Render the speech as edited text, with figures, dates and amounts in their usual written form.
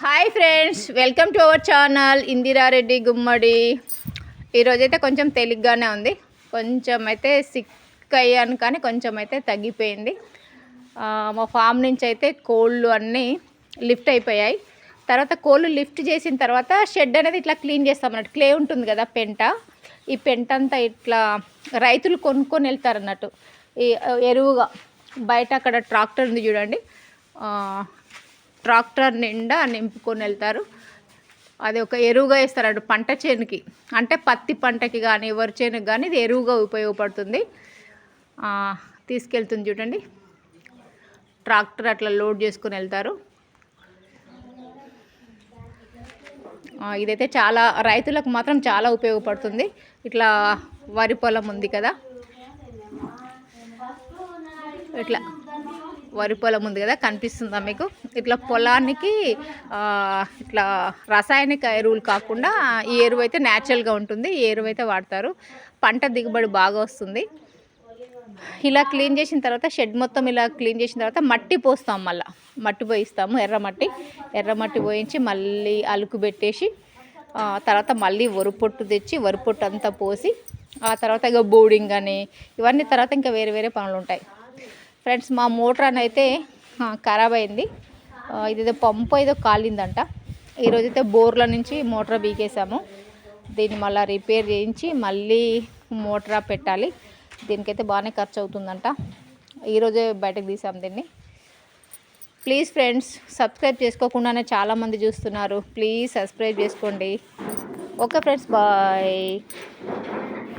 Hi friends, welcome to our channel Indira Reddy Gummadi. ఈరోజైతే కొంచెం తేలిగ్గానే ఉంది. కొంచెం అయితే సిక్ అయ్యాను, కానీ కొంచెం అయితే తగ్గిపోయింది. మా ఫామ్ నుంచి అయితే కోళ్ళు అన్నీ లిఫ్ట్ అయిపోయాయి. తర్వాత కోళ్ళు లిఫ్ట్ చేసిన తర్వాత షెడ్ అనేది ఇట్లా క్లీన్ చేస్తాం అన్నట్టు. క్లే ఉంటుంది కదా, పెంట. ఈ పెంట అంతా ఇట్లా రైతులు కొనుక్కొని వెళ్తారు అన్నట్టు, ఈ ఎరువుగా. బయట అక్కడ ట్రాక్టర్ ఉంది చూడండి, ట్రాక్టర్ నిండా నింపుకొని వెళ్తారు. అది ఒక ఎరువుగా వేస్తారు అటు పంట చేనుకి, అంటే పత్తి పంటకి కానీ వరి చేనుకి కానీ ఇది ఎరువుగా ఉపయోగపడుతుంది. తీసుకెళ్తుంది చూడండి, ట్రాక్టర్ అట్లా లోడ్ చేసుకొని వెళ్తారు. ఇదైతే చాలా రైతులకు మాత్రం చాలా ఉపయోగపడుతుంది. ఇట్లా వరి పొలం ఉంది కదా, ఇట్లా వరి పొలం ఉంది కదా, కనిపిస్తుందా మీకు? ఇట్లా పొలానికి ఇట్లా రసాయనిక ఎరువులు కాకుండా ఈ ఎరువు అయితే న్యాచురల్గా ఉంటుంది. ఈ ఎరువు అయితే వాడతారు, పంట దిగుబడి బాగా వస్తుంది. ఇలా క్లీన్ చేసిన తర్వాత షెడ్ మొత్తం ఇలా క్లీన్ చేసిన తర్వాత మట్టి పోస్తాం. మళ్ళీ మట్టి పోయిస్తాము, ఎర్రమట్టి పోయించి మళ్ళీ అలుకు పెట్టేసి తర్వాత మళ్ళీ వరిపొట్టు తెచ్చి వరిపొట్టు అంతా పోసి ఆ తర్వాత ఇక బోర్డింగ్ అని ఇవన్నీ తర్వాత ఇంకా వేరే వేరే పనులు ఉంటాయి. ఫ్రెండ్స్, మా మోటార్ అని అయితే ఖరాబ్ అయింది. ఇదేదో పంపు ఏదో కాలిందంట. ఈరోజైతే బోర్ల నుంచి మోటార్ బీకేసాము. దీన్ని మళ్ళీ రిపేర్ చేయించి మళ్ళీ మోటార్ పెట్టాలి. దీనికైతే బాగానే ఖర్చు అవుతుందంట. ఈరోజే బయటకు తీసాము దీన్ని. ప్లీజ్ ఫ్రెండ్స్, సబ్స్క్రైబ్ చేసుకోకుండానే చాలామంది చూస్తున్నారు. ప్లీజ్ సబ్స్క్రైబ్ చేసుకోండి. Okay friends, bye.